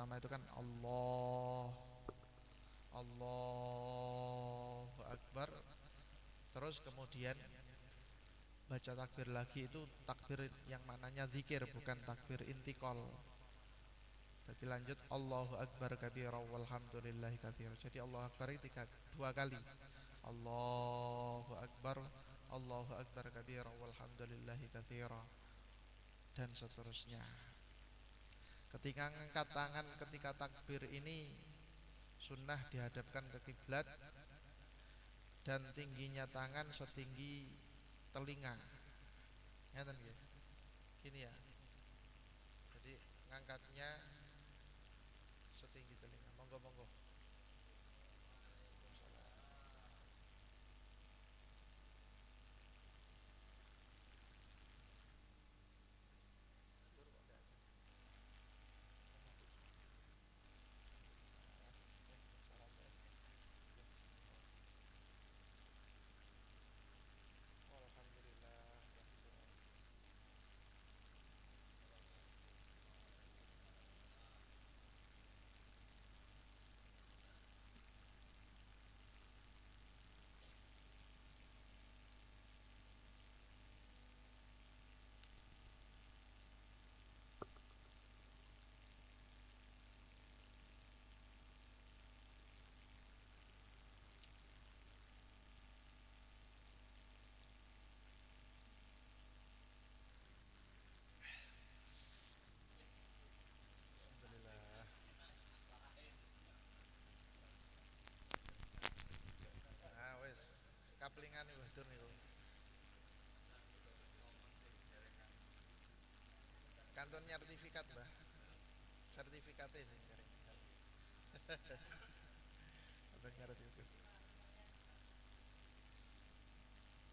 pertama itu kan Allahu Akbar. Terus kemudian baca takbir lagi, itu takbir yang maknanya zikir, bukan takbir intikal. Jadi lanjut Allahu Akbar kabira walhamdulillahi katsira. Jadi Allahu Akbar itu dua kali. Allahu Akbar, Allahu Akbar kabira walhamdulillahi katsira, dan seterusnya. Ketika angkat tangan ketika takbir ini sunnah dihadapkan ke kiblat dan tingginya tangan setinggi telinga. Ngeten nggih. Gini ya. Jadi ngangkatnya setinggi telinga. Monggo monggo. Alhamdulillah. Ah wis, kaplingan iku tur niku. Kantun sertifikat, Mbah. Sertifikate sing kering. Kantun sertifikat.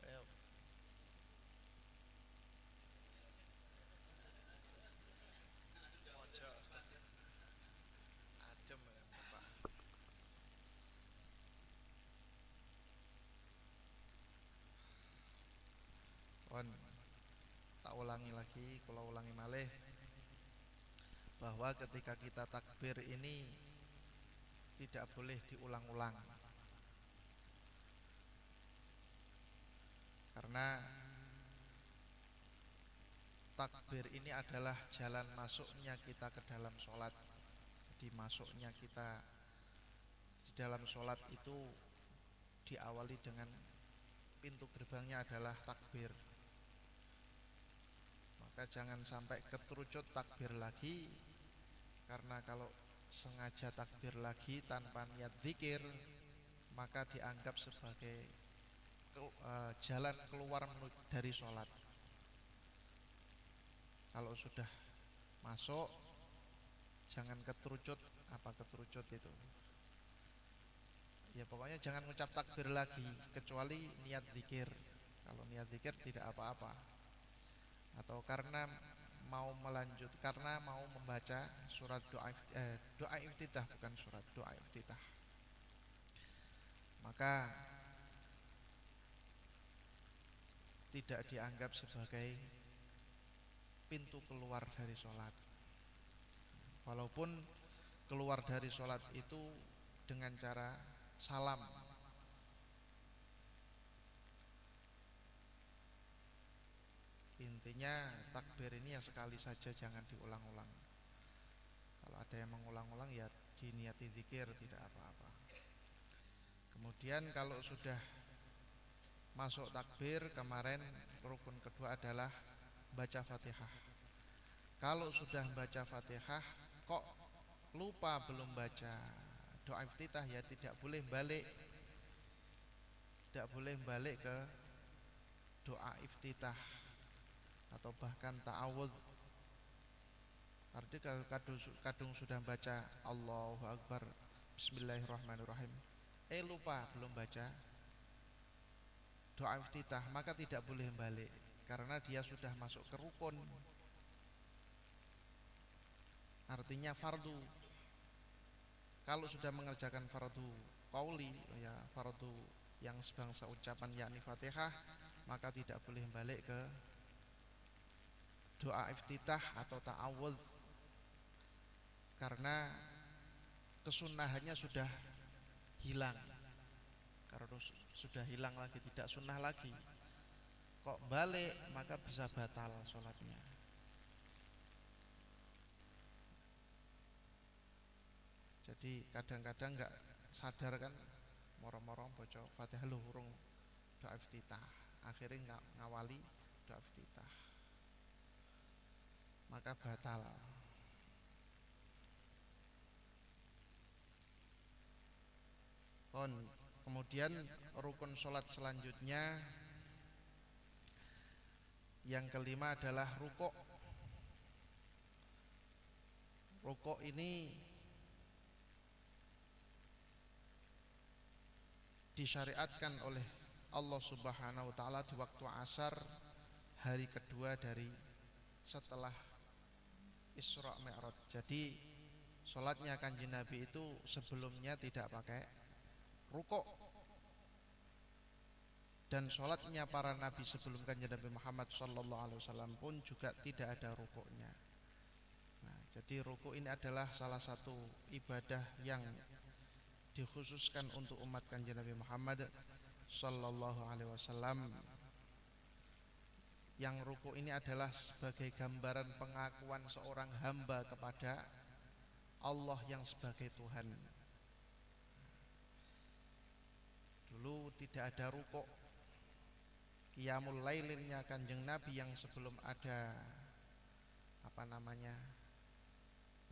Ayo, mojo. Adem ya, Bapak. Pon, tak ulangi lagi, kalau ulangi malih, bahwa ketika kita takbir ini tidak boleh diulang-ulang. Karena takbir ini adalah jalan masuknya kita ke dalam sholat. Jadi masuknya kita di dalam sholat itu diawali dengan pintu gerbangnya adalah takbir. Maka jangan sampai keterucut takbir lagi, karena kalau sengaja takbir lagi tanpa niat zikir, maka dianggap sebagai jalan keluar dari sholat. Kalau sudah masuk, jangan keterucut. Apa keterucut itu? Ya pokoknya jangan ngucap takbir lagi kecuali niat zikir. Kalau niat zikir tidak apa-apa. Atau karena mau melanjut, karena mau membaca surat doa iftitah, bukan surat doa iftitah, maka tidak dianggap sebagai pintu keluar dari sholat. Walaupun keluar dari sholat itu dengan cara salam. Intinya takbir ini ya sekali saja, jangan diulang-ulang. Kalau ada yang mengulang-ulang ya diniati zikir, tidak apa-apa. Kemudian kalau sudah masuk takbir, kemarin rukun kedua adalah baca Fatihah. Kalau sudah baca Fatihah kok lupa belum baca doa iftitah, ya tidak boleh balik. Tidak boleh balik ke doa iftitah atau bahkan ta'awudz. Artinya kalau kadung sudah baca Allahu Akbar Bismillahirrahmanirrahim, lupa belum baca doa iftitah, maka tidak boleh balik, karena dia sudah masuk ke rukun. Artinya fardu. Kalau sudah mengerjakan fardu qauli, ya fardu yang sebangsa ucapan yakni Fatihah, maka tidak boleh balik ke doa iftitah atau ta'awudz. karena kesunahannya sudah hilang. Karena sudah hilang lagi, tidak sunnah lagi, kok balik, maka bisa batal sholatnya. Jadi kadang-kadang nggak sadar kan, moro-moro baca Fatihah lu urung doa iftitah, akhirnya nggak ngawali doa iftitah, maka batal. Kemudian rukun sholat selanjutnya yang kelima adalah rukuk. Rukuk ini disyariatkan oleh Allah Subhanahu wa taala di waktu asar, hari kedua dari setelah Isra Mi'raj. Jadi sholatnya Kanjeng Nabi itu sebelumnya tidak pakai rukuk, dan sholatnya para nabi sebelum Kanjeng Nabi Muhammad SAW pun juga tidak ada rukuknya. Nah, jadi rukuk ini adalah salah satu ibadah yang dikhususkan untuk umat Kanjeng Nabi Muhammad SAW. Yang rukuk ini adalah sebagai gambaran pengakuan seorang hamba kepada Allah yang sebagai Tuhan. Dulu tidak ada rukuk. Qiyamul lailinnya Kanjeng Nabi yang sebelum ada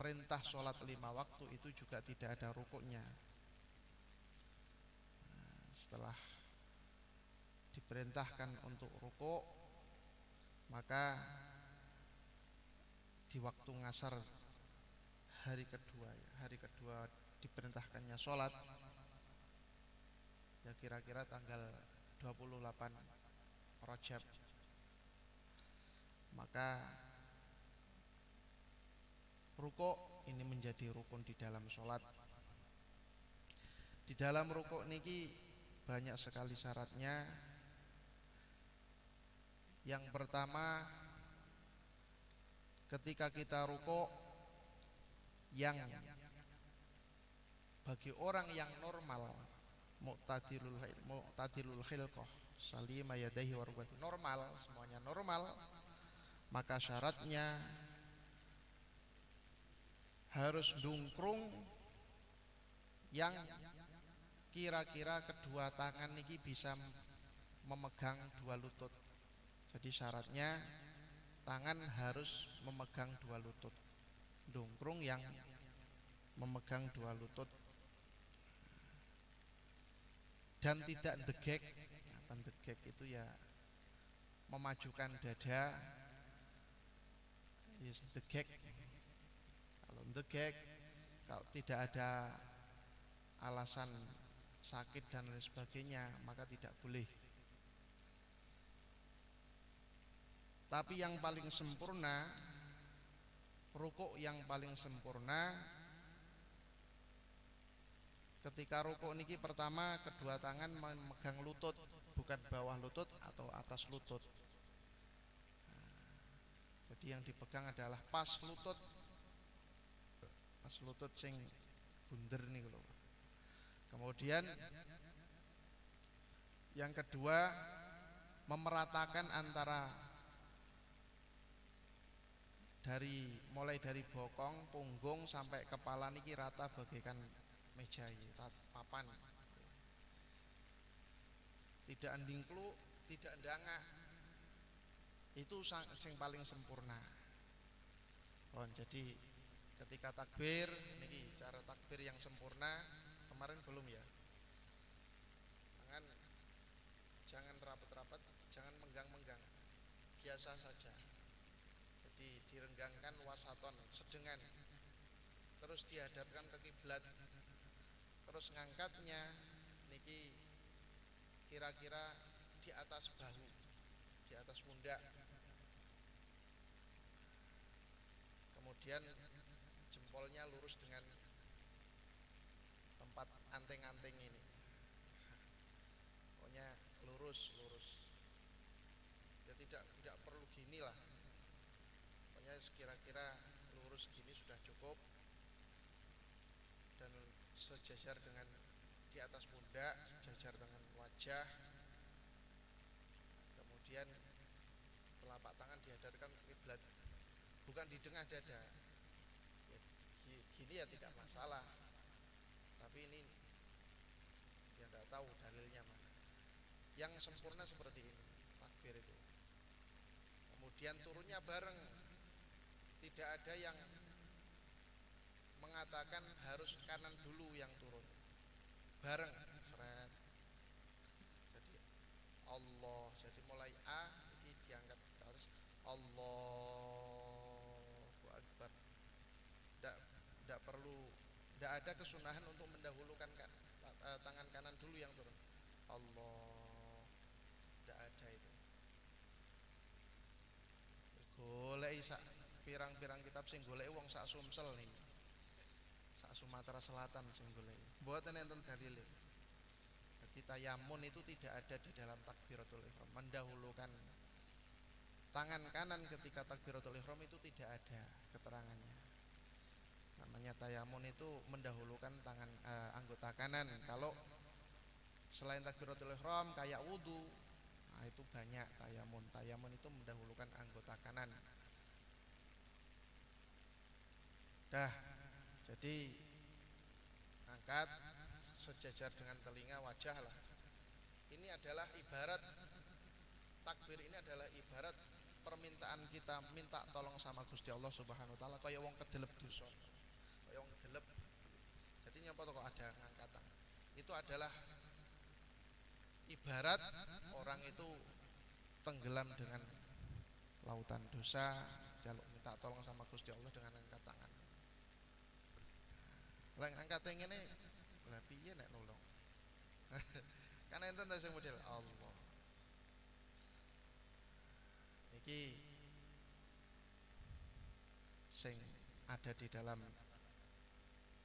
perintah sholat 5 waktu itu juga tidak ada rukuknya. Setelah diperintahkan untuk rukuk, maka di waktu ngasar hari kedua diperintahkannya sholat, ya kira-kira tanggal 28 Rajab, maka rukuk ini menjadi rukun di dalam sholat. Di dalam rukuk niki banyak sekali syaratnya. Yang pertama, ketika kita rukuk, yang bagi orang yang normal, mu'tadilul khilqah, salima yadaihi wa rukbati, normal, semuanya normal, maka syaratnya harus dungkrung yang kira-kira kedua tangan niki bisa memegang dua lutut. Jadi syaratnya tangan harus memegang dua lutut, dungkrung yang memegang dua lutut, dan tidak degek. Apa degek itu ya memajukan dada, yes, degek. Kalau degek, kalau tidak ada alasan sakit dan lain sebagainya, maka tidak boleh. Tapi yang paling sempurna, rukuk yang paling sempurna, ketika rukuk niki pertama kedua tangan memegang lutut, bukan bawah lutut atau atas lutut. Jadi yang dipegang adalah pas lutut sing bunder nih loh. Kemudian yang kedua, memeratakan antara mulai dari bokong, punggung sampai kepala niki rata bagaikan meja papan. Tidak endingklu, tidak ndangak. Itu yang paling sempurna. Jadi ketika takbir, niki cara takbir yang sempurna, kemarin belum ya. Jangan rapat-rapat, jangan menggang-menggang, biasa saja. Jadi direnggangkan wasaton, sedengan, terus dihadapkan ke kiblat, terus ngangkatnya niki kira-kira di atas bahu, di atas pundak. Kemudian jempolnya lurus dengan tempat anteng-anteng ini, pokoknya lurus. Ya tidak perlu gini lah, pokoknya sekira-kira lurus gini sudah cukup. sejajar dengan di atas pundak, sejajar dengan wajah. Kemudian telapak tangan dihadapkan ke kiblat, bukan di tengah dada. Ya, gini ya tidak masalah. Tapi ini ya tidak tahu dalilnya mana. Yang sempurna seperti ini takbir itu. Kemudian turunnya bareng, tidak ada yang mengatakan harus kanan dulu yang turun, bareng seret. Jadi Allah, jadi mulai A ini diangkat harus Allahu Akbar. Tidak perlu, tidak ada kesunahan untuk mendahulukan tangan kanan dulu yang turun. Allah, tidak ada itu. Golek sak pirang-pirang kitab sing golek wong sak Sumsel nih, sak Sumatera Selatan sing golek. Mboten enten dalile. Jadi tayamun itu tidak ada di dalam takbiratul ihram. Mendahulukan tangan kanan ketika takbiratul ihram itu tidak ada keterangannya. Namanya tayamun itu mendahulukan tangan anggota kanan. Kalau selain takbiratul ihram kayak wudu, nah itu banyak tayamun. Tayamun itu mendahulukan anggota kanan. Dah, jadi angkat sejajar dengan telinga wajah lah. Ini adalah ibarat takbir, ini adalah ibarat permintaan kita minta tolong sama Gusti Allah Subhanahu wa taala kaya wong kedelep dosa. Kaya wong kedelep. Jadi nyapa kok ada ngangkatan. Itu adalah ibarat orang itu tenggelam dengan lautan dosa, jaluk minta tolong sama Gusti Allah dengan angkat tangan. Lah angkat ngene lah piye nek nulung. Kan enten ta sing model Allah. Iki sing ada di dalam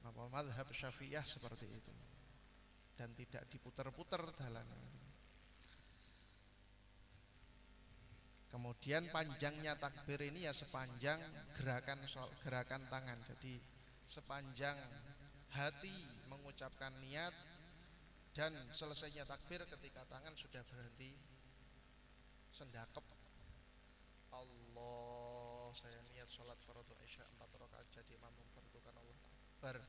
mazhab Syafi'iyah seperti itu. Dan tidak diputer-puter dalanan. Kemudian panjangnya takbir ini ya sepanjang gerakan tangan. Jadi sepanjang hati mengucapkan niat dan selesainya takbir ketika tangan sudah berhenti sendakep. Allah, saya niat sholat fardu isya 4 rakaat jadi imam memperdukan Allah Akbar.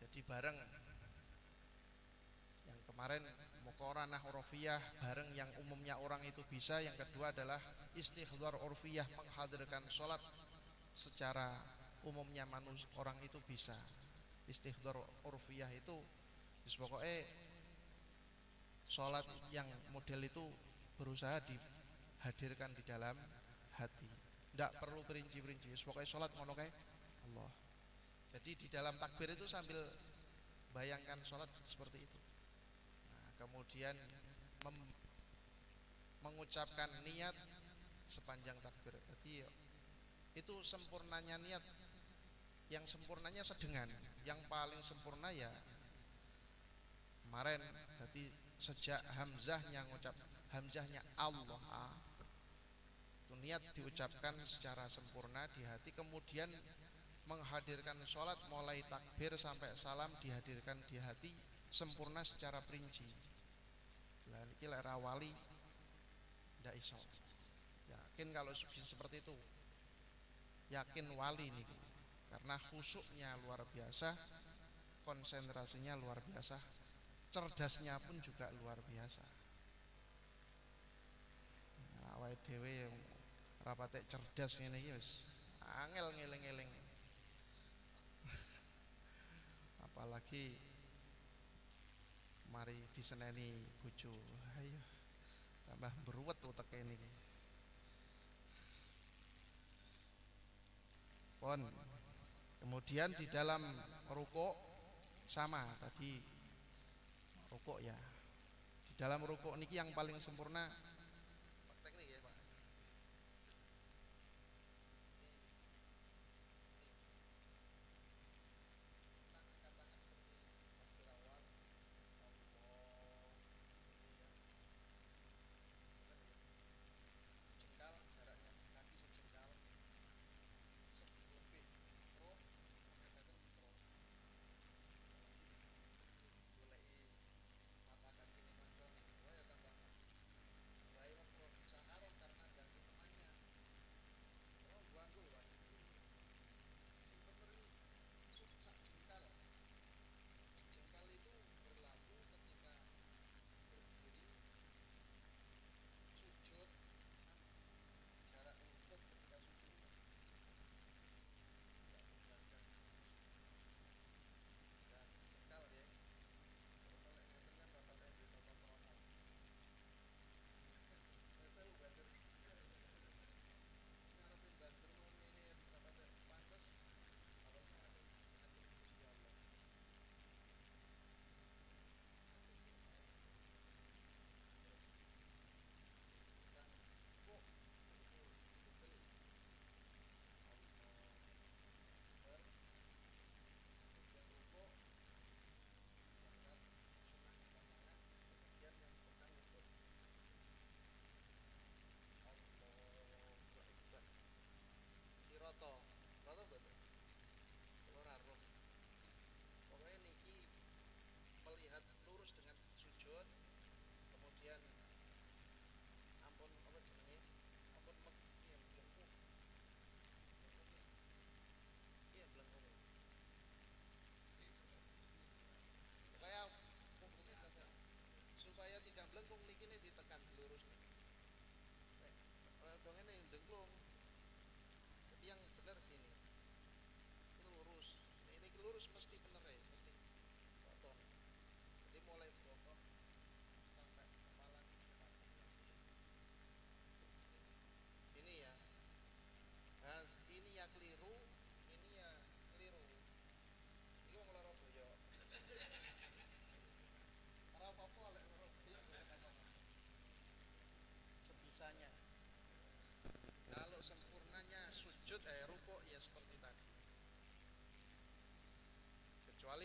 Jadi bareng yang kemarin muqaranah urfiyah, bareng yang umumnya orang itu bisa. Yang kedua adalah istihdhar urfiyah, menghadirkan sholat secara umumnya manusia orang itu bisa. Istihdhar urfiyah itu pokoknya sholat yang model itu berusaha dihadirkan di dalam hati, tidak perlu perinci-perinci, pokoknya sholat ngono kae Allah. Jadi di dalam takbir itu sambil bayangkan sholat seperti itu. Nah, kemudian mengucapkan niat sepanjang takbir. Jadi itu sempurnanya niat. Yang sempurnanya sedengan, yang paling sempurna ya kemarin. Jadi sejak hamzahnya Allah, itu niat diucapkan secara sempurna di hati. Kemudian menghadirkan sholat mulai takbir sampai salam dihadirkan di hati sempurna secara perinci. Lah niki lek ra wali ndak iso. Yakin kalau seperti itu, yakin wali niki, karena khusyuknya luar biasa, konsentrasinya luar biasa, cerdasnya pun juga luar biasa. Awake dhewe rapate cerdas ngene iki wis angel ngeling-eling. Apalagi mari diseneni bojo. Ayo tambah beruwet uteke niki. Pon. Kemudian di dalam rukuk sama tadi rukuk ya. Di dalam rukuk niki yang paling sempurna teknik ya, Pak. Jengkal jaraknya kaki sejengkal lebih.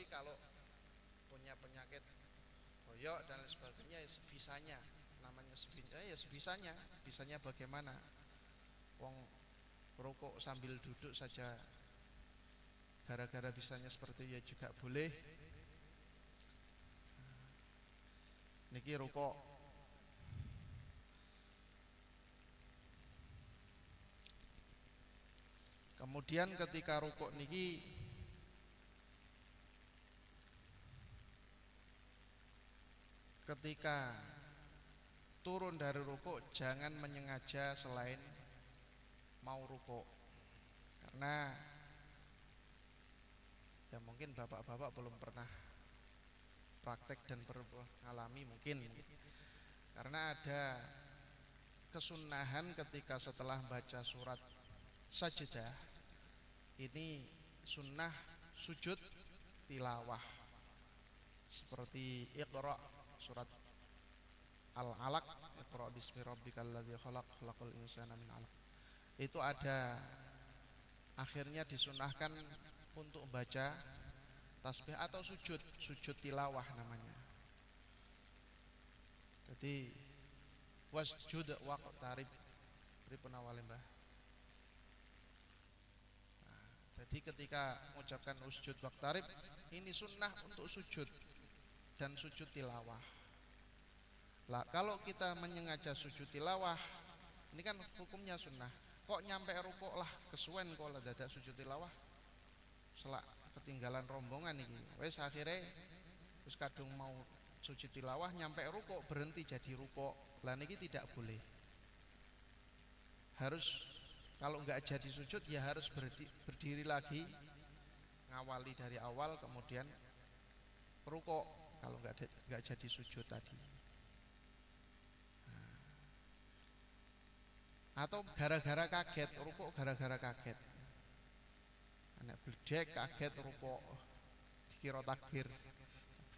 kalau punya penyakit boyok dan lain sebagainya ya sebisanya, namanya sebisanya ya sebisanya, bisanya bagaimana? Wong rokok sambil duduk saja gara-gara bisanya seperti itu ya juga boleh. Niki rokok. Kemudian ketika rokok niki ketika turun dari rukuk jangan menyengaja selain mau rukuk, karena ya mungkin bapak-bapak belum pernah praktek dan mengalami mungkin, karena ada kesunahan ketika setelah baca surat sajdah ini sunnah sujud tilawah seperti Iqra surat Al-Alaq, Iqra bismi rabbikal ladzi khalaq, khalaqal insana min 'alaq. Itu ada akhirnya disunahkan untuk baca tasbih atau sujud tilawah namanya. Jadi wasjud waqtarib pripun awale Mbah. Nah, jadi ketika mengucapkan usjud waqtarib ini sunnah untuk sujud dan sujud tilawah. Lah kalau kita menyengaja sujud tilawah ini kan hukumnya sunnah. Kok nyampe rukuk lah kesuwen kok lah dadak sujud tilawah. Selak ketinggalan rombongan iki. Wis akhirnya terus kadung mau sujud tilawah nyampe rukuk berhenti jadi rukuk. Lah niki tidak boleh. Harus kalau enggak jadi sujud ya harus berdiri lagi ngawali dari awal kemudian rukuk kalau enggak jadi sujud tadi. Atau gara-gara kaget rukuk, gara-gara kaget anak bledek kaget rukuk dikira takbir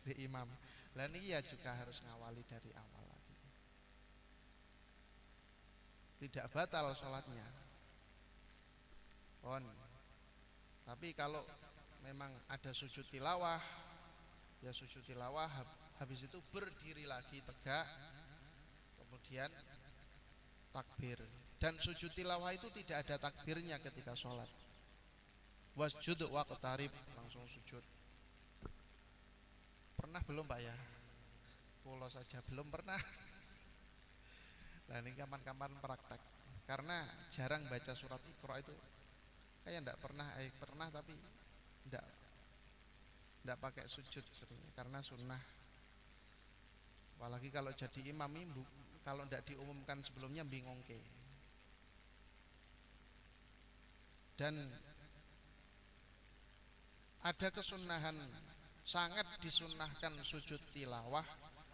di imam. Lah ini ya juga harus ngawali dari awal lagi. Tidak batal sholatnya pon. Tapi kalau memang ada sujud tilawah ya sujud tilawah habis itu berdiri lagi tegak kemudian takbir. Dan sujud tilawah itu tidak ada takbirnya ketika sholat. Wasjud waqtarib langsung sujud. Pernah belum Pak ya? Pulau saja belum pernah. Nah ini kapan-kapan praktek. Karena jarang baca surat Iqra itu. Kayak enggak pernah tapi enggak pakai sujud sebenarnya karena sunnah. Apalagi kalau jadi imam ibu, kalau enggak diumumkan sebelumnya bingung ke. Dan ada kesunahan, sangat disunahkan sujud tilawah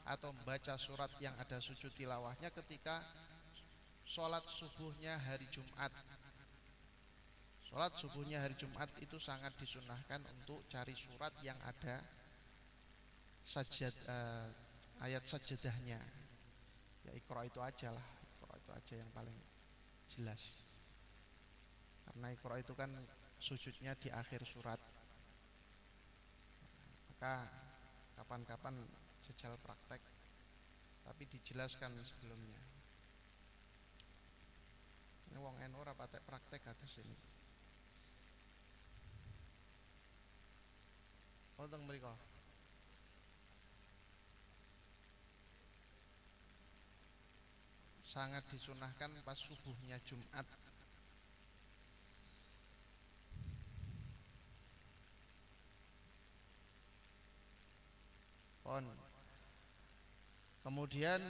atau membaca surat yang ada sujud tilawahnya ketika sholat subuhnya hari Jumat. Sholat subuhnya hari Jumat itu sangat disunahkan untuk cari surat yang ada ayat sajadahnya. Ya Iqra itu aja lah, Iqra itu aja yang paling jelas. Karena Iqra itu kan sujudnya di akhir surat. Maka kapan-kapan jajal praktek tapi dijelaskan sebelumnya. Ini wong NU ora patek praktek kados ini. Wonten mriko. Sangat disunahkan pas subuhnya Jumat. Kemudian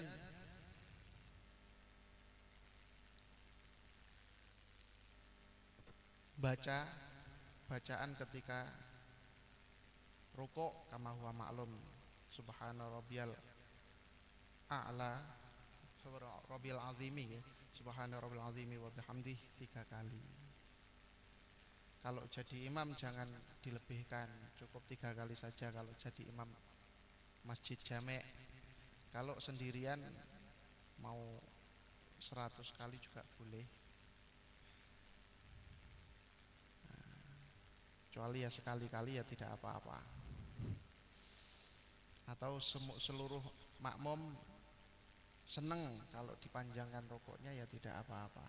bacaan ketika rukuk kama huwa maklum subhana rabbiyal a'la rabbil azimi ya. Subhana rabbil azimi wa bihamdihi 3 kali. Kalau jadi imam jangan dilebihkan, cukup 3 kali saja kalau jadi imam masjid jamek. Kalau sendirian mau 100 kali juga boleh. Kecuali ya sekali-kali ya tidak apa-apa. Atau seluruh makmum seneng kalau dipanjangkan rukuknya, ya tidak apa-apa.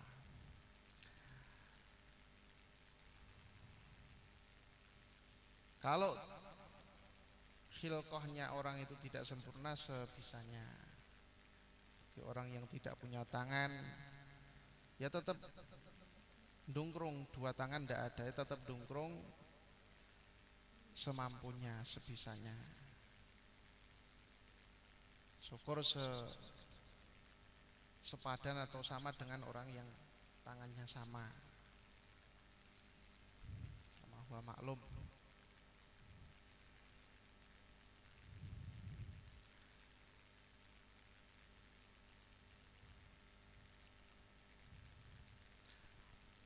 Kalau khilqahnya orang itu tidak sempurna, sebisanya. Orang yang tidak punya tangan, ya tetap dungkrung, dua tangan tidak ada, ya tetap dungkrung semampunya, sebisanya. Syukur sepadan atau sama dengan orang yang tangannya sama. Wa maklum.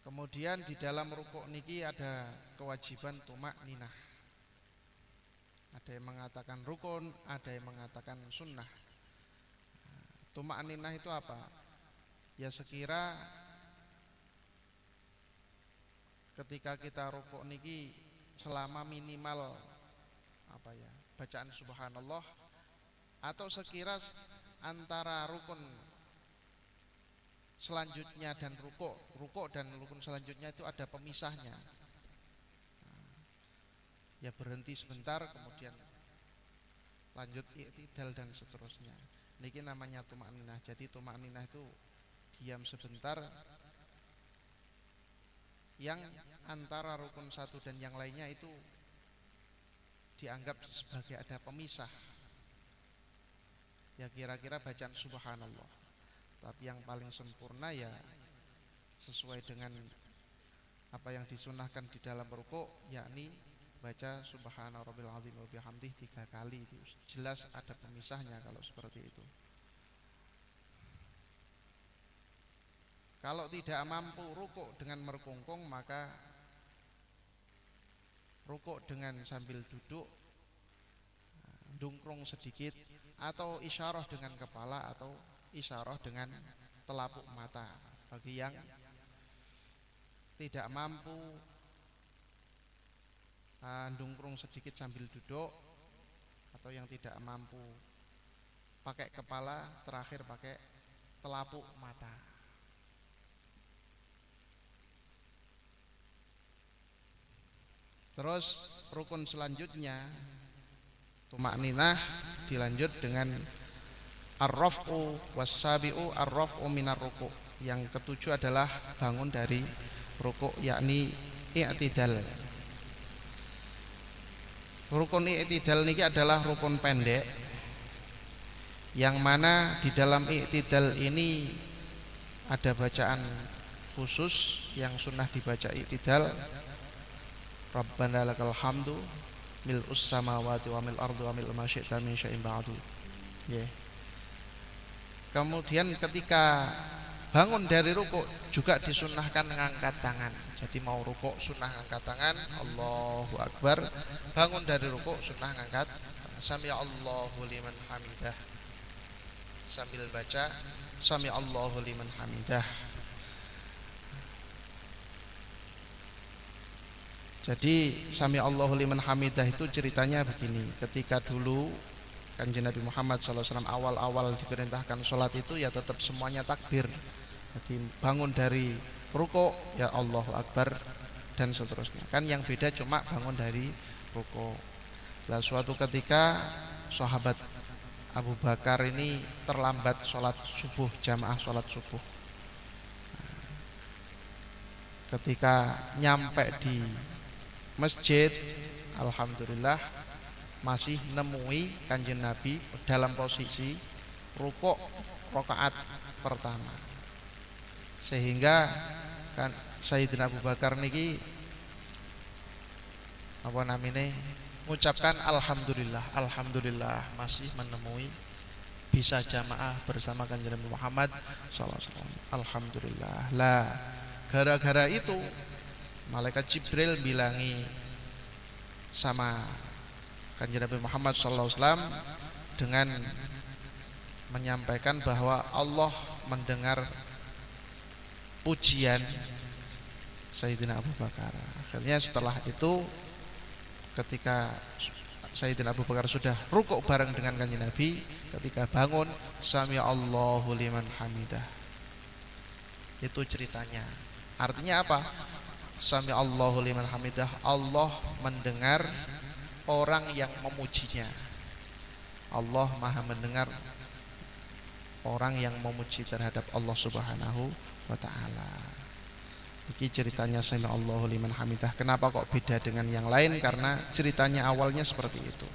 Kemudian di dalam rukuk niki ada kewajiban tumak ninah. Ada yang mengatakan rukun, ada yang mengatakan sunnah. Tumak ninah itu apa? Ya sekira ketika kita rukuk niki selama minimal bacaan subhanallah, atau sekira antara rukun selanjutnya dan rukuk dan rukun selanjutnya itu ada pemisahnya. Ya berhenti sebentar, kemudian lanjut i'tidal dan seterusnya. Niki namanya tumakninah. Jadi tumakninah itu diam sebentar, yang antara rukun satu dan yang lainnya itu dianggap sebagai ada pemisah. Ya kira-kira bacaan subhanallah. Tapi yang paling sempurna ya sesuai dengan apa yang disunahkan di dalam rukuk, yakni baca subhana rabbil azim wa bihamdih 3 kali. Itu jelas ada pemisahnya kalau seperti itu. Kalau tidak mampu rukuk dengan merkungkung, maka rukuk dengan sambil duduk, dungkrung sedikit, atau isyarah dengan kepala, atau isyarah dengan telapuk mata. Bagi yang tidak mampu dungkrung sedikit sambil duduk, atau yang tidak mampu pakai kepala, terakhir pakai telapuk mata. Terus rukun selanjutnya tumakninah dilanjut dengan ar-raf'u was-sabi'u ar-raf'u minar ruku'. Yang ketujuh adalah bangun dari ruku', yakni i'tidal. Rukun i'tidal niki adalah rukun pendek, yang mana di dalam i'tidal ini ada bacaan khusus yang sunnah dibaca i'tidal. Rabbana lakal hamdu mil'us samawati wa mil ardu wa mil ma syi'ta min syai'in ba'du. Kemudian ketika bangun dari rukuk juga disunnahkan mengangkat tangan. Jadi mau rukuk sunnah angkat tangan, Allahu Akbar. Bangun dari rukuk sunnah angkat sami Allahu liman hamidah, sambil baca sami Allahu liman hamidah. Jadi sami Allahu liman hamidah itu ceritanya begini. Ketika dulu Kanjeng Nabi Muhammad SAW awal-awal diperintahkan sholat itu ya tetap semuanya takbir. Jadi bangun dari rukuk ya Allahu Akbar dan seterusnya. Kan yang beda cuma bangun dari rukuk. Nah, suatu ketika sahabat Abu Bakar ini terlambat sholat subuh, jamaah sholat subuh. Ketika nyampe di masjid, alhamdulillah masih nemui Kanjeng Nabi dalam posisi rukuk rakaat pertama. Sehingga kan Sayyidina Abu Bakar niki mengucapkan alhamdulillah masih menemui bisa jamaah bersama Kanjeng Nabi Muhammad SAW. Alhamdulillah. Lah, gara-gara itu malaikat Jibril bilangi sama Kanjeng Nabi Muhammad SAW dengan menyampaikan bahwa Allah mendengar pujian Sayyidina Abu Bakar. Akhirnya setelah itu ketika Sayyidina Abu Bakar sudah rukuk bareng dengan Kanjeng Nabi, ketika bangun sami Allahu liman hamidah. Itu ceritanya. Artinya apa? Sami Allahu liman hamidah, Allah mendengar orang yang memujinya. Allah Maha mendengar orang yang memuji terhadap Allah Subhanahu wa taala. Ini ceritanya sami Allahu liman hamidah. Kenapa kok beda dengan yang lain? Karena ceritanya awalnya seperti itu.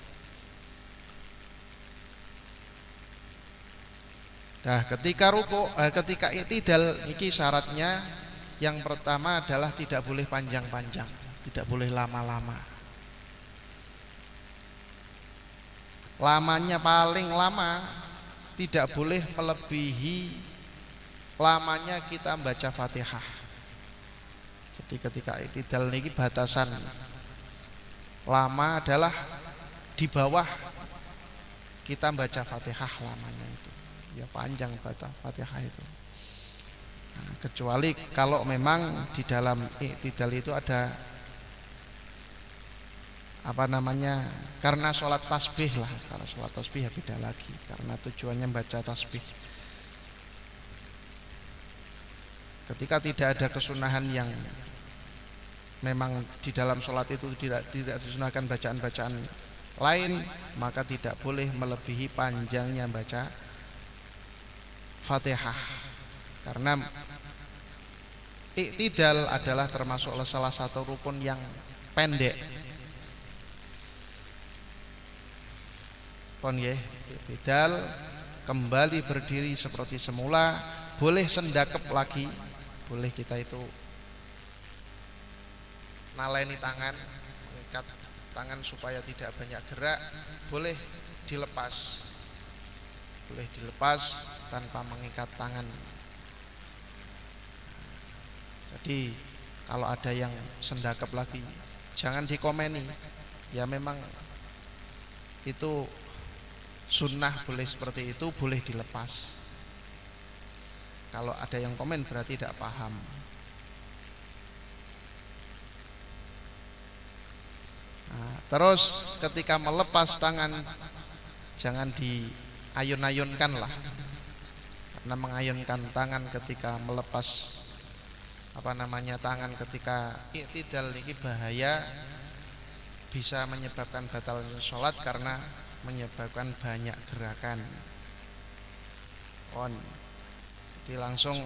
Nah, ketika ruku, ketika i'tidal, ini syaratnya yang pertama adalah tidak boleh panjang-panjang, tidak boleh lama-lama. Lamanya paling lama tidak boleh melebihi lamanya kita membaca Fatihah. Jadi ketika i'tidal ini batasan lama adalah di bawah kita membaca Fatihah lamanya itu. Ya panjang baca Fatihah itu. Nah, kecuali kalau memang di dalam i'tidal itu ada apa namanya, karena sholat tasbih lah. Kalau sholat tasbih ya beda lagi, karena tujuannya baca tasbih. Ketika tidak ada kesunahan yang memang di dalam sholat itu tidak disunahkan bacaan-bacaan lain, maka tidak boleh melebihi panjangnya baca Fatihah. Karena i'tidal adalah termasuk salah satu rukun yang pendek. Pon nggih, i'tidal kembali berdiri seperti semula, boleh sendakep lagi, boleh kita itu naleni tangan, mengikat tangan supaya tidak banyak gerak, boleh dilepas. Boleh dilepas tanpa mengikat tangan. Jadi kalau ada yang sendakep lagi, jangan dikomeni. Ya memang itu sunnah, boleh seperti itu, boleh dilepas. Kalau ada yang komen berarti tidak paham. Nah, terus ketika melepas tangan jangan diayun-ayunkan lah, karena mengayunkan tangan ketika melepas apa namanya tangan ketika i'tidal ini bahaya, bisa menyebabkan batal sholat karena menyebabkan banyak gerakan. Jadi langsung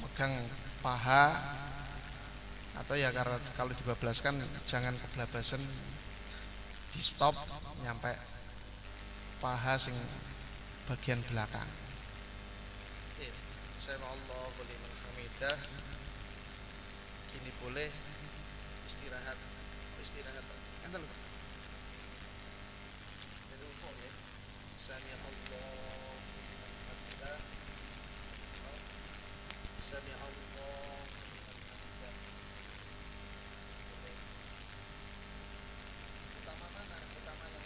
megang paha, atau ya kalau dibablaskan jangan keblabasan, di stop nyampe paha sing bagian belakang. Sami Allahu liman hamidah. Kini boleh istirahat. Enten lho. Jadi rukuk ya. Sami Allahu liman hamidah. Sami Allahu liman hamidah. Utama mana? Utama yang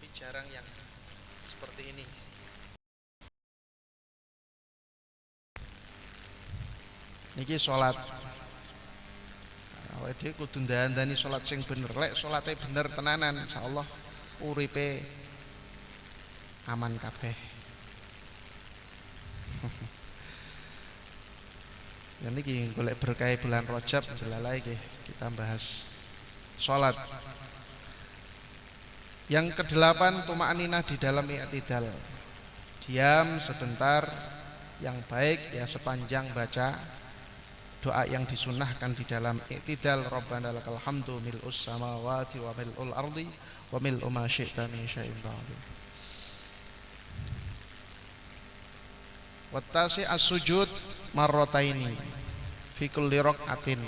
tapi jarang yang seperti ini. Niki sholat awake dhewe kudu ndandani sholat sing bener. Lek sholate bener tenanan, insyaallah uripe aman kabeh. Ya niki golek berkah bulan Rajab delala iki kita bahas sholat. Yang kedelapan, tuma'aninah di dalam i'tidal. Diam sebentar yang baik ya sepanjang baca doa yang disunnahkan di dalam i'tidal. Rabbana lakal hamdu mil'us samawati wa mil'ul ardi wa mil'u ma syi'ta min syai'in ba'du. Wattasi as-sujud marrataini fi kulli rak'atin.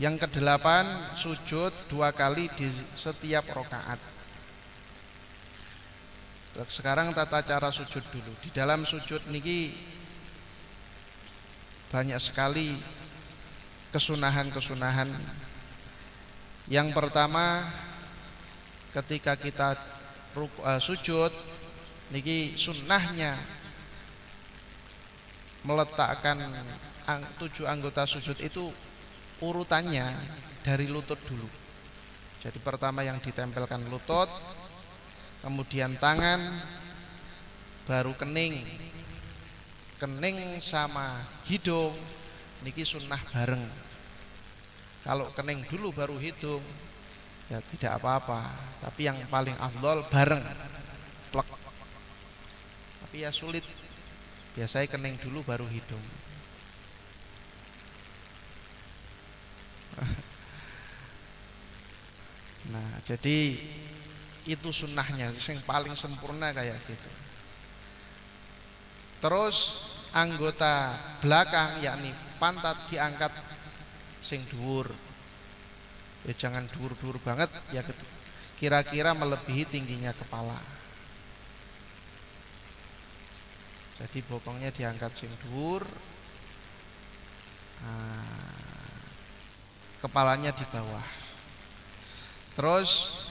Yang kedelapan, sujud 2 kali di setiap rakaat. Sekarang tata cara sujud dulu. Di dalam sujud niki banyak sekali kesunahan-kesunahan. Yang pertama, ketika kita sujud niki sunnahnya meletakkan 7 anggota sujud itu urutannya dari lutut dulu. Jadi pertama yang ditempelkan lutut, kemudian tangan, baru kening. Kening sama hidung niki sunnah bareng. Kalau kening dulu baru hidung ya tidak apa-apa, tapi yang paling afdol bareng plek. Tapi ya sulit, biasanya kening dulu baru hidung. Nah jadi itu sunnahnya, yang paling sempurna kayak gitu. Terus anggota belakang yakni pantat diangkat sing dhuwur. Ya jangan dhuwur-dhuwur banget ya, kira-kira melebihi tingginya kepala. Jadi bokongnya diangkat sing dhuwur, kepalanya di bawah. Terus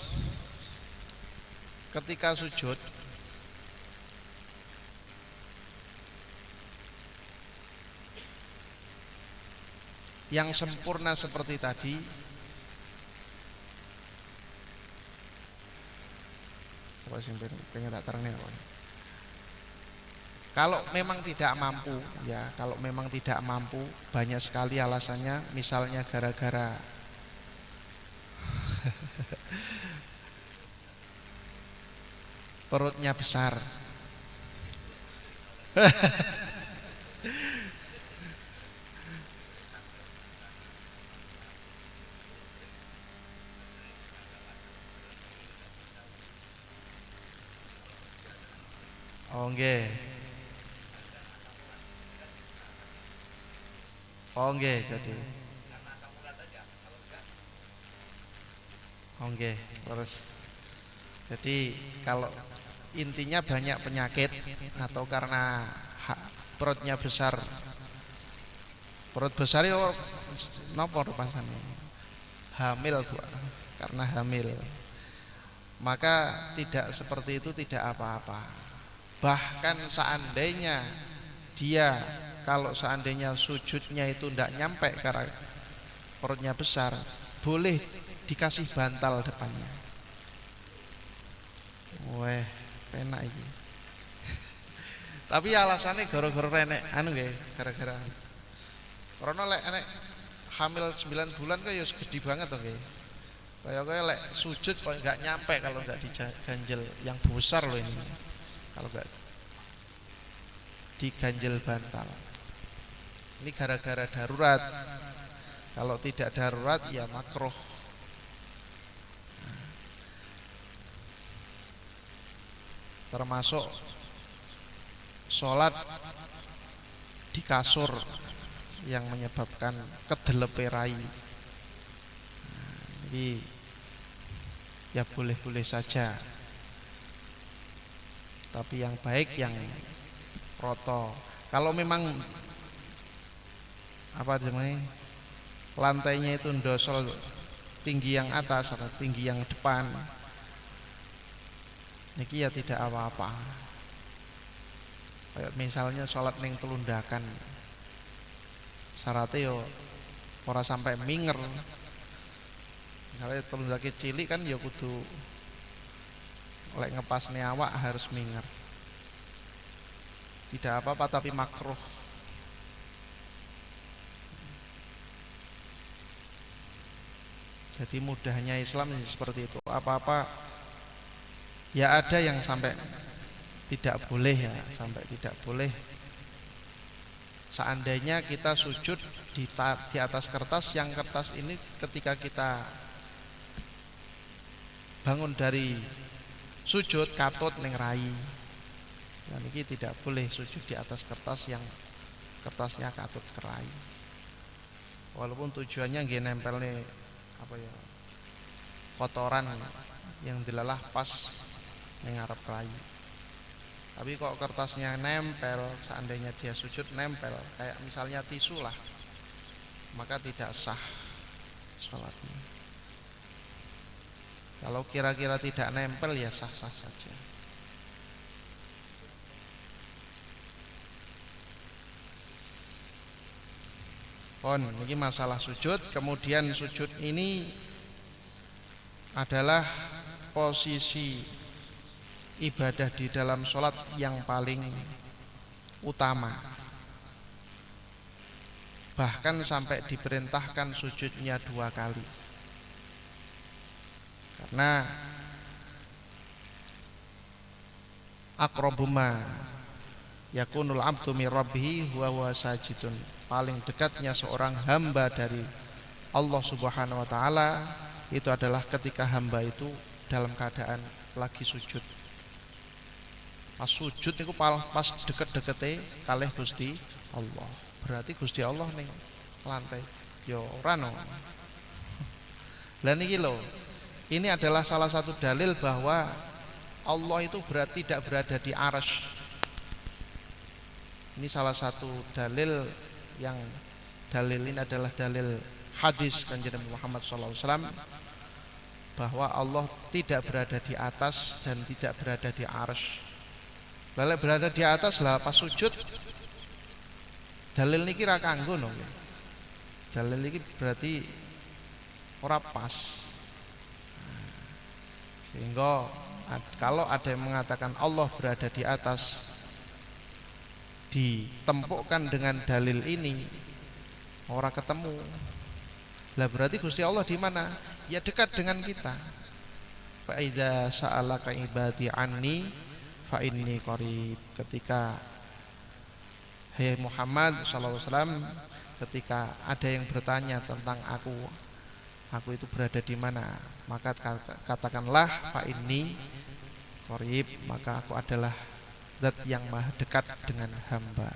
ketika sujud yang sempurna seperti tadi, apa sih pengen tak terangin apa? Kalau memang tidak mampu, ya kalau memang tidak mampu, banyak sekali alasannya. Misalnya gara-gara perutnya besar. Oh nggih. Oh nggih, jadi. Oh nggih, terus. Jadi kalau intinya banyak penyakit atau karena perutnya besar. Perut besar yo napa pasane? Hamil, Bu. Karena hamil. Maka tidak seperti itu tidak apa-apa. Bahkan seandainya dia, kalau seandainya sujudnya itu tidak nyampe karena perutnya besar, boleh dikasih bantal depannya. Weh, penak iki. Tapi alasannya gara-gara renek anu nggih, gara-gara karena lek hamil 9 bulan kok ya gede banget to nggih. Kayak lek sujud kok enggak nyampe kalau enggak diganjel yang besar loh ini. Kalau enggak diganjel bantal. Ini gara-gara darurat. Kalau tidak darurat ya makruh. Termasuk sholat di kasur yang menyebabkan kedelepe rai. Jadi ya boleh-boleh saja. Tapi yang baik yang roto. Kalau memang apa namanya, lantainya itu ndosol tinggi yang atas atau tinggi yang depan, niki ya tidak apa-apa. Kayak misalnya sholat ning telundakan, syaratnya yo ora sampai minger. Misalnya telundake cilik kan ya kudu lek ngepasne awak harus minger. Tidak apa-apa tapi makruh. Jadi mudahnya Islam seperti itu. Apa-apa ya ada yang sampai tidak boleh ya, sampai tidak boleh. Seandainya kita sujud di atas kertas, yang kertas ini ketika kita bangun dari sujud katut ning rai. Dan ini tidak boleh sujud di atas kertas yang kertasnya katut ke rai. Walaupun tujuannya nggih nempel nih apa ya, kotoran yang dilalah pas ning ngarep rai. Tapi kok kertasnya nempel, seandainya dia sujud nempel, kayak misalnya tisu lah, maka tidak sah sholatnya. Kalau kira-kira tidak nempel ya sah-sah saja. Ini masalah sujud. Kemudian sujud ini adalah posisi ibadah di dalam sholat yang paling utama. Bahkan sampai diperintahkan sujudnya 2 kali. Karena aqrabuma yakunul abdu min rabbih huwa sajidun. Paling dekatnya seorang hamba dari Allah Subhanahu wa taala itu adalah ketika hamba itu dalam keadaan lagi sujud. Pas sujud niku pas deket-dekete kalih Gusti Allah. Berarti Gusti Allah ning lantai. Yo ora no. Lah niki lho. Ini adalah salah satu dalil bahwa Allah itu berarti tidak berada di arsy. Ini salah satu dalil yang dalil ini adalah dalil hadis Kanjeng Nabi Muhammad SAW bahwa Allah tidak berada di atas dan tidak berada di arsy. Lalu berada di atas lah pas sujud. Dalil niki ra kanggo no. Dalil niki berarti ora pas. Sehingga kalau ada yang mengatakan Allah berada di atas ditempukkan dengan dalil ini ora ketemu. Lah berarti Gusti Allah di mana? Ya dekat dengan kita. Fa idza sa'alaka ibadi anni fa inni qarib. Ketika hai Muhammad sallallahu alaihi wasallam, ketika ada yang bertanya tentang aku itu berada di mana, maka katakanlah fa inni qarib, maka aku adalah zat yang maha dekat dengan hamba.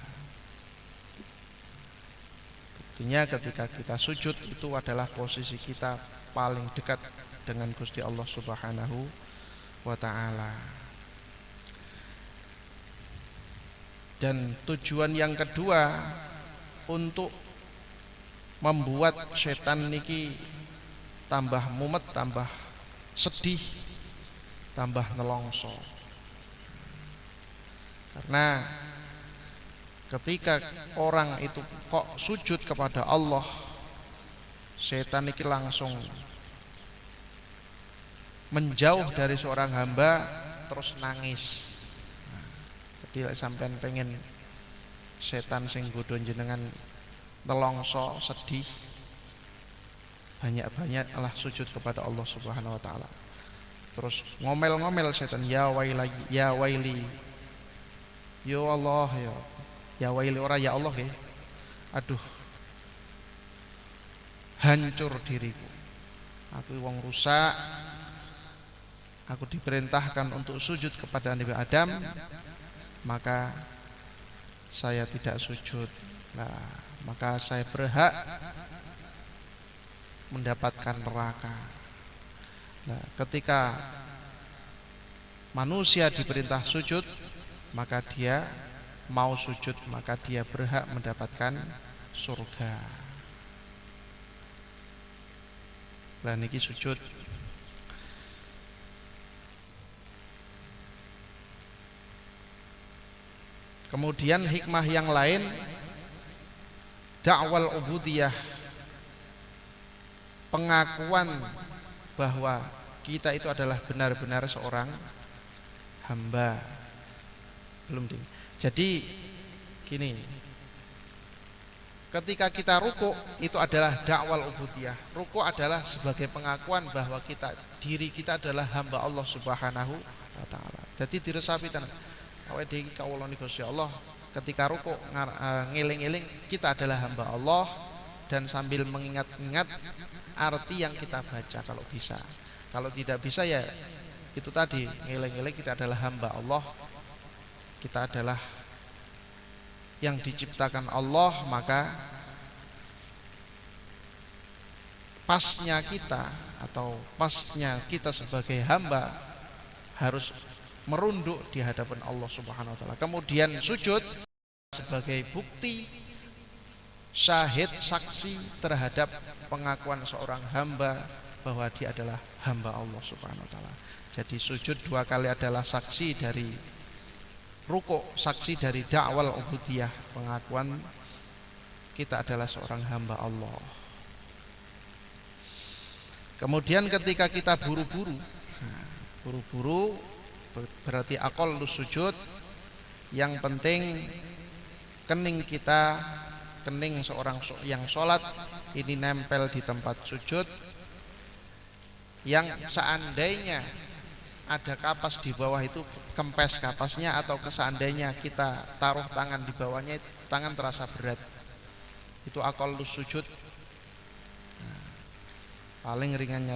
Buktinya ketika kita sujud itu adalah posisi kita paling dekat dengan Gusti Allah Subhanahu wa taala. Dan tujuan yang kedua untuk membuat setan niki tambah mumet, tambah sedih, tambah nelongso. Karena ketika orang itu kok sujud kepada Allah, setan ini langsung menjauh dari seorang hamba terus nangis. Jadi sampean pengen setan sing godho jenengan nelongso sedih, banyak-banyak Allah sujud kepada Allah Subhanahu wa taala. Terus ngomel-ngomel setan, ya waili ya Allah, ya waili ora ya Allah ya. Aduh, hancur diriku, aku wong rusak, aku diperintahkan untuk sujud kepada Nabi Adam, maka saya tidak sujud. Nah, maka saya berhak mendapatkan neraka. Nah, ketika manusia diperintah sujud, maka dia mau sujud, maka dia berhak mendapatkan surga. Lah niki sujud. Kemudian hikmah yang lain, da'wal ubudiyah, pengakuan bahwa kita itu adalah benar-benar seorang hamba. Belum ding. Jadi gini, ketika kita ruku itu adalah da'wal ubudiyah. Ruku adalah sebagai pengakuan bahwa diri kita adalah hamba Allah Subhanahu wa taala. Jadi diresapi tenan. Awake dhewe kawula niku Gusti Allah, ketika ruku ngeling-eling kita adalah hamba Allah dan sambil mengingat-ingat arti yang kita baca kalau bisa. Kalau tidak bisa ya itu tadi, ngeling-eling kita adalah hamba Allah. Kita adalah yang diciptakan Allah, maka pasnya kita atau pasnya kita sebagai hamba harus merunduk di hadapan Allah Subhanahu wa taala. Kemudian sujud sebagai bukti syahid, saksi terhadap pengakuan seorang hamba bahwa dia adalah hamba Allah Subhanahu wa taala. Jadi sujud 2 kali adalah saksi dari ruku, saksi dari da'wal ubudiyah, pengakuan kita adalah seorang hamba Allah. Kemudian ketika kita buru-buru berarti aqallus sujud, yang penting kening kita, kening seorang yang sholat ini nempel di tempat sujud, yang seandainya ada kapas di bawah itu kempes kapasnya, atau seandainya kita taruh tangan di bawahnya tangan terasa berat, itu aqallus sujud, paling ringannya